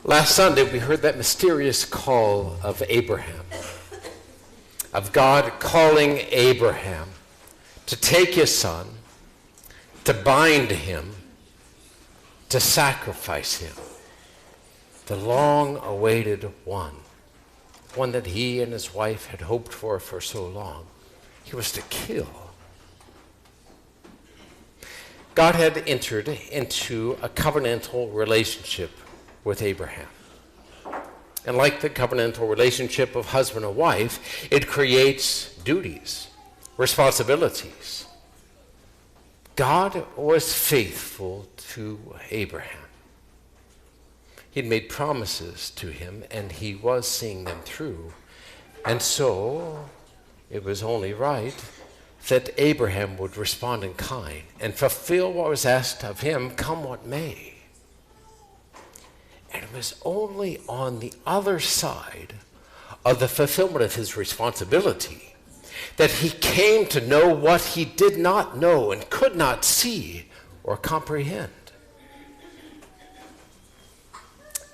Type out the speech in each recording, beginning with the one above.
Last Sunday, we heard that mysterious call of Abraham, of God calling Abraham to take his son, to bind him, to sacrifice him, the long-awaited one that he and his wife had hoped for so long. He was to kill. God had entered into a covenantal relationship with Abraham. And like the covenantal relationship of husband and wife, it creates duties, responsibilities. God was faithful to Abraham. He'd made promises to him, and he was seeing them through. And so it was only right that Abraham would respond in kind and fulfill what was asked of him, come what may. And it was only on the other side of the fulfillment of his responsibility that he came to know what he did not know and could not see or comprehend.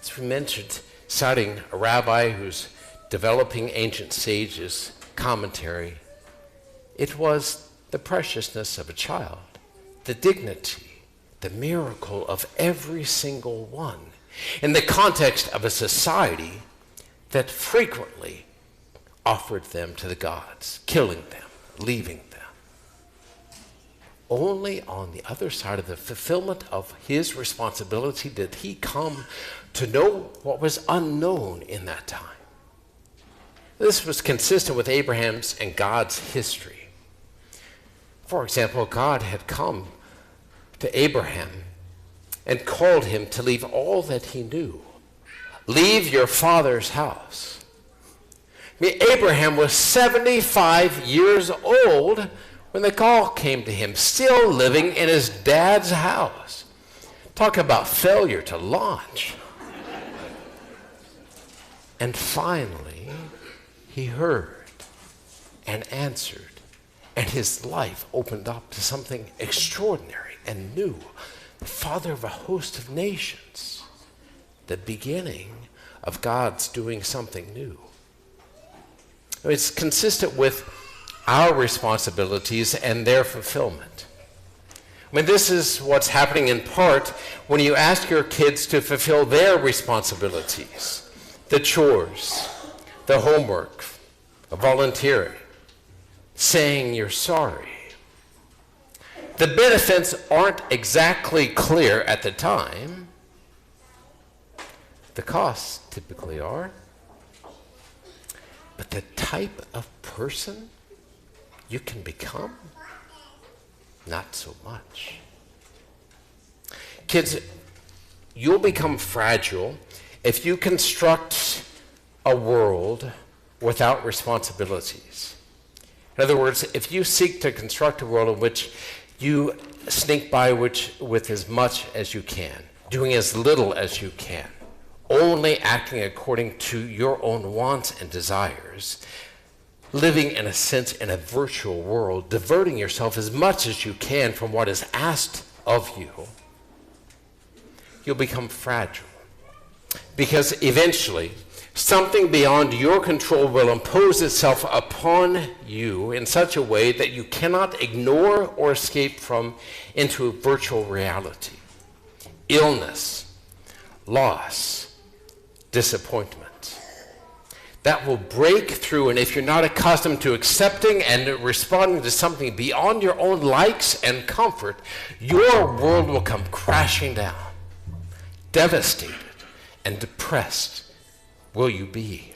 As we mentioned, citing a rabbi who's developing ancient sages' commentary, it was the preciousness of a child, the dignity, the miracle of every single one, in the context of a society that frequently offered them to the gods, killing them, leaving them. Only on the other side of the fulfillment of his responsibility did he come to know what was unknown in that time. This was consistent with Abraham's and God's history. For example, God had come to Abraham and called him to leave all that he knew. Leave your father's house. I mean, Abraham was 75 years old when the call came to him, still living in his dad's house. Talk about failure to launch. And finally, he heard and answered, and his life opened up to something extraordinary and new. The father of a host of nations, the beginning of God's doing something new. It's consistent with our responsibilities and their fulfillment. I mean, this is what's happening in part when you ask your kids to fulfill their responsibilities, the chores, the homework, the volunteering, saying you're sorry. The benefits aren't exactly clear at the time. The costs typically are. But the type of person you can become, not so much. Kids, you'll become fragile if you construct a world without responsibilities. In other words, if you seek to construct a world in which you sneak by with as much as you can, doing as little as you can, only acting according to your own wants and desires, living in a sense in a virtual world, diverting yourself as much as you can from what is asked of you, you'll become fragile. Because eventually, something beyond your control will impose itself upon you in such a way that you cannot ignore or escape from into a virtual reality. Illness, loss, disappointment. That will break through, and if you're not accustomed to accepting and responding to something beyond your own likes and comfort, your world will come crashing down. Devastated and depressed will you be.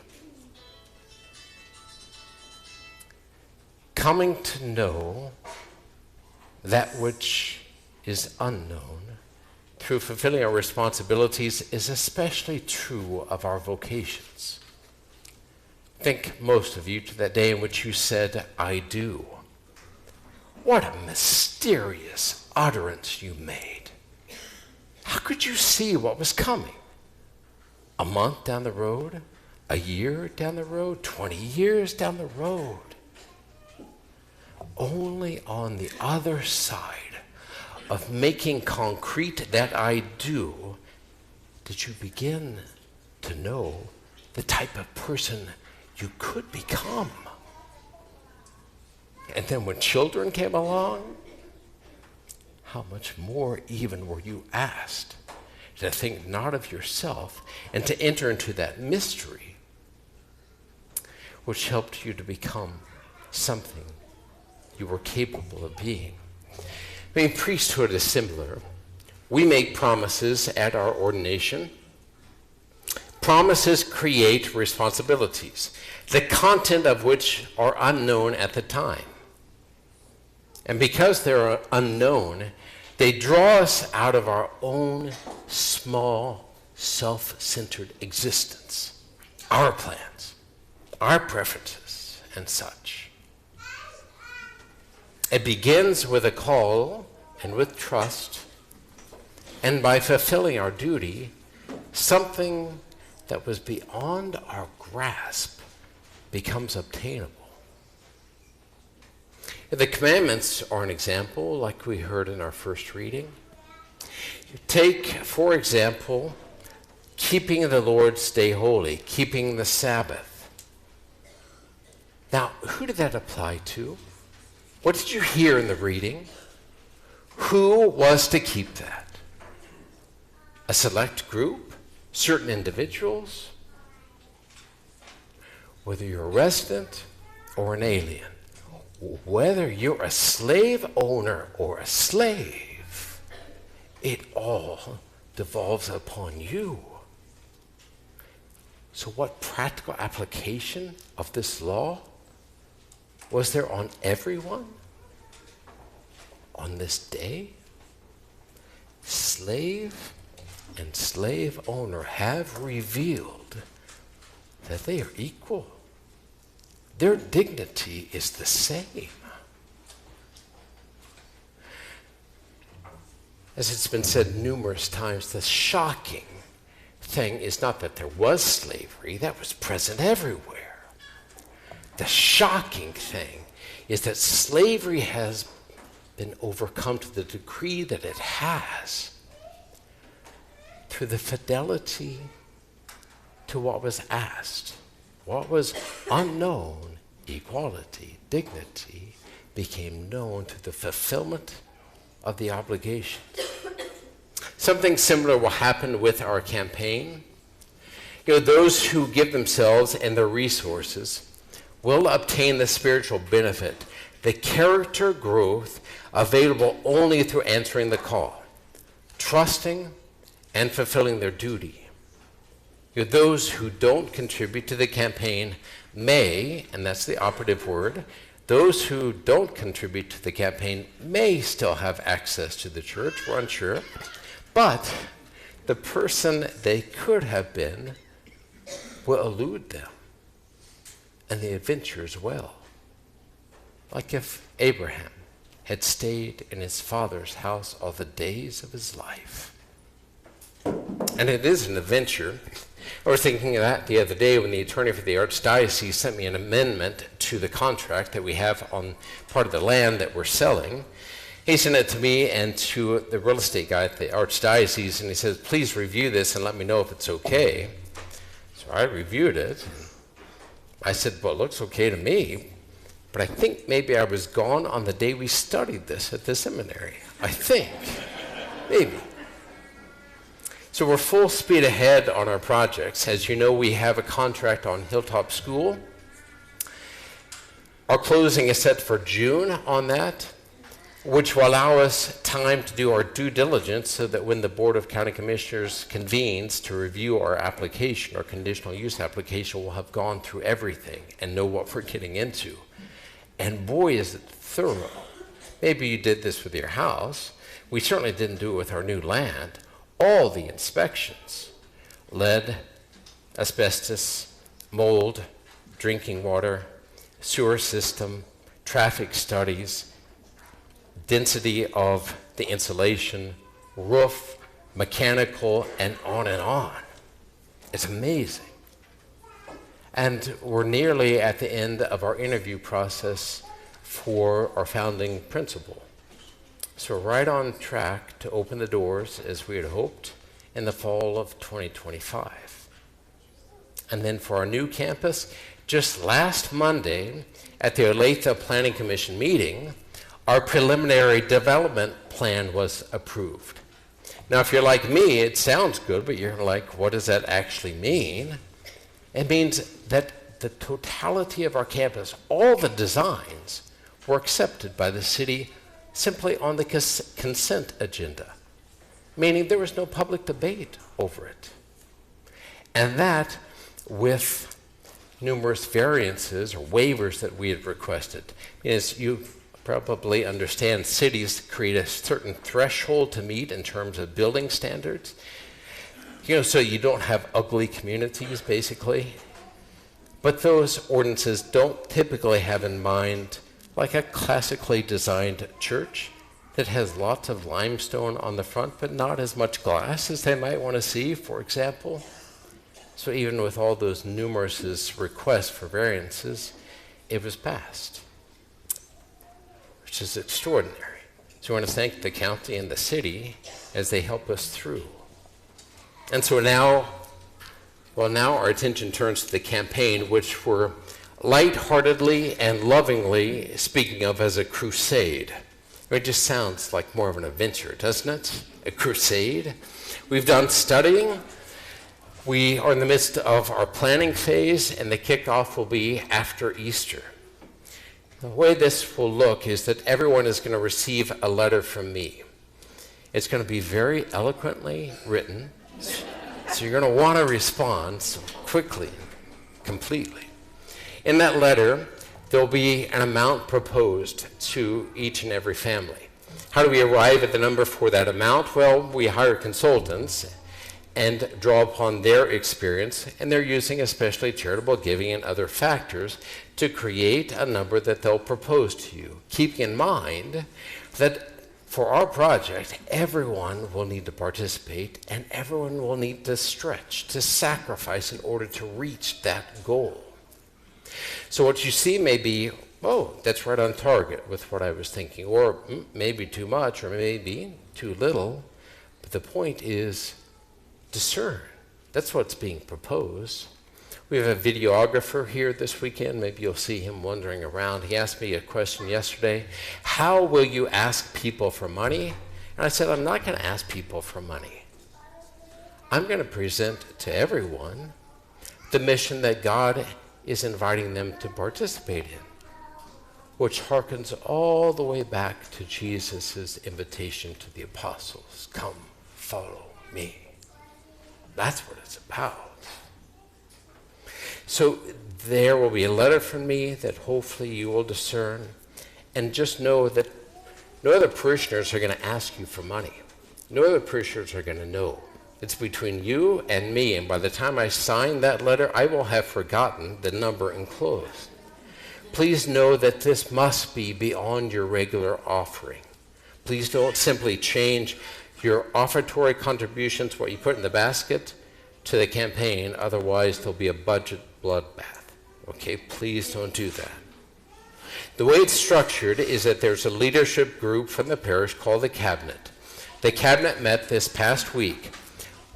Coming to know that which is unknown through fulfilling our responsibilities is especially true of our vocations. Think, most of you, to that day in which you said, I do. What a mysterious utterance you made. How could you see what was coming? A month down the road? A year down the road? 20 years down the road? Only on the other side of making concrete that I do did you begin to know the type of person you could become. And then when children came along, how much more even were you asked to think not of yourself and to enter into that mystery which helped you to become something you were capable of being. I mean, priesthood is similar. We make promises at our ordination. Promises create responsibilities, the content of which are unknown at the time. And because they're unknown, they draw us out of our own small, self-centered existence, our plans, our preferences, and such. It begins with a call and with trust, and by fulfilling our duty, something that was beyond our grasp becomes obtainable. The commandments are an example, like we heard in our first reading. You take, for example, keeping the Lord's day holy, keeping the Sabbath. Now, who did that apply to? What did you hear in the reading? Who was to keep that? A select group? Certain individuals? Whether you're a resident or an alien, whether you're a slave owner or a slave, it all devolves upon you. So what practical application of this law was there on everyone on this day? Slave and slave owner have revealed that they are equal. Their dignity is the same. As it's been said numerous times, the shocking thing is not that there was slavery, that was present everywhere. The shocking thing is that slavery has been overcome to the degree that it has through the fidelity to what was asked. What was unknown, equality, dignity, became known through the fulfillment of the obligations. Something similar will happen with our campaign. Those who give themselves and their resources will obtain the spiritual benefit, the character growth available only through answering the call, trusting and fulfilling their duty. Those who don't contribute to the campaign may, and that's the operative word, those who don't contribute to the campaign may still have access to the church, we're unsure, but the person they could have been will elude them, and the adventure as well. Like if Abraham had stayed in his father's house all the days of his life. And it is an adventure. I was thinking of that the other day when the attorney for the archdiocese sent me an amendment to the contract that we have on part of the land that we're selling. He sent it to me and to the real estate guy at the archdiocese, and he says, please review this and let me know if it's okay. So I reviewed it. I said, well, it looks okay to me, but I think maybe I was gone on the day we studied this at the seminary. I think. Maybe. So we're full speed ahead on our projects. As you know, we have a contract on Hilltop School. Our closing is set for June on that, which will allow us time to do our due diligence so that when the Board of County Commissioners convenes to review our application, our conditional use application, we'll have gone through everything and know what we're getting into. And boy, is it thorough. Maybe you did this with your house. We certainly didn't do it with our new land. All the inspections, lead, asbestos, mold, drinking water, sewer system, traffic studies, density of the insulation, roof, mechanical, and on and on. It's amazing. And we're nearly at the end of our interview process for our founding principal. So we're right on track to open the doors, as we had hoped, in the fall of 2025. And then for our new campus, just last Monday at the Olathe Planning Commission meeting, our preliminary development plan was approved. Now, if you're like me, it sounds good, but you're like, what does that actually mean? It means that the totality of our campus, all the designs, were accepted by the city simply on the consent agenda, meaning there was no public debate over it. And that with numerous variances or waivers that we had requested. As you probably understand, cities create a certain threshold to meet in terms of building standards. So you don't have ugly communities, basically. But those ordinances don't typically have in mind like a classically designed church that has lots of limestone on the front, but not as much glass as they might want to see, for example. So even with all those numerous requests for variances, it was passed, which is extraordinary. So we want to thank the county and the city as they help us through. And so now our attention turns to the campaign, which we're lightheartedly and lovingly speaking of as a crusade. It just sounds like more of an adventure, doesn't it? A crusade. We've done studying. We are in the midst of our planning phase, and the kickoff will be after Easter. The way this will look is that everyone is going to receive a letter from me. It's going to be very eloquently written, so you're going to want to respond quickly, completely. In that letter, there'll be an amount proposed to each and every family. How do we arrive at the number for that amount? Well, we hire consultants and draw upon their experience, and they're using especially charitable giving and other factors to create a number that they'll propose to you. Keeping in mind that for our project, everyone will need to participate and everyone will need to stretch, to sacrifice in order to reach that goal. So what you see may be, oh, that's right on target with what I was thinking, or maybe too much, or maybe too little. But the point is, discern. That's what's being proposed. We have a videographer here this weekend. Maybe you'll see him wandering around. He asked me a question yesterday. How will you ask people for money? And I said, I'm not going to ask people for money. I'm going to present to everyone the mission that God is inviting them to participate in, which harkens all the way back to Jesus' invitation to the apostles. Come, follow me. That's what it's about. So there will be a letter from me that hopefully you will discern, and just know that no other parishioners are going to ask you for money. No other parishioners are going to know. It's between you and me, and by the time I sign that letter, I will have forgotten the number enclosed. Please know that this must be beyond your regular offering. Please don't simply change your offertory contributions, what you put in the basket, to the campaign. Otherwise, there'll be a budget bloodbath. Okay, please don't do that. The way it's structured is that there's a leadership group from the parish called the Cabinet. The Cabinet met this past week.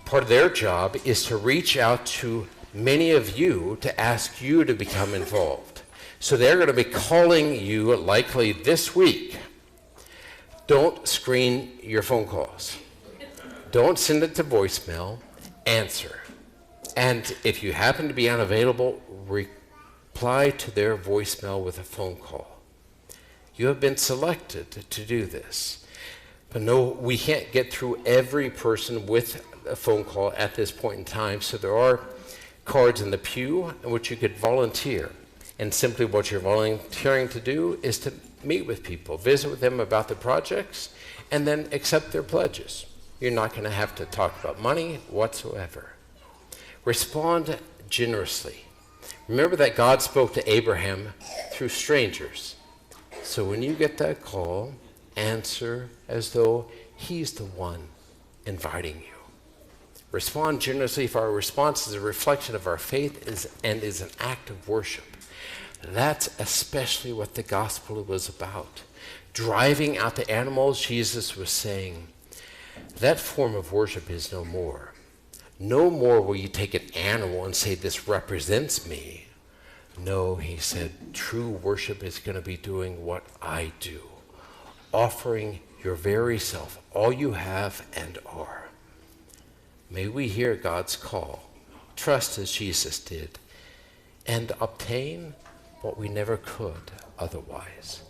Part of their job is to reach out to many of you to ask you to become involved. So they're going to be calling you likely this week. Don't screen your phone calls. Don't send it to voicemail. Answer. And if you happen to be unavailable, reply to their voicemail with a phone call. You have been selected to do this. But no, we can't get through every person with a phone call at this point in time, so there are cards in the pew in which you could volunteer. And simply what you're volunteering to do is to meet with people, visit with them about the projects, and then accept their pledges. You're not going to have to talk about money whatsoever. Respond generously. Remember that God spoke to Abraham through strangers. So when you get that call, answer as though he's the one inviting you. Respond generously, if our response is a reflection of our faith and is an act of worship. That's especially what the gospel was about. Driving out the animals, Jesus was saying, that form of worship is no more. No more will you take an animal and say, this represents me. No, he said, true worship is going to be doing what I do, offering your very self, all you have and are. May we hear God's call, trust as Jesus did, and obtain what we never could otherwise.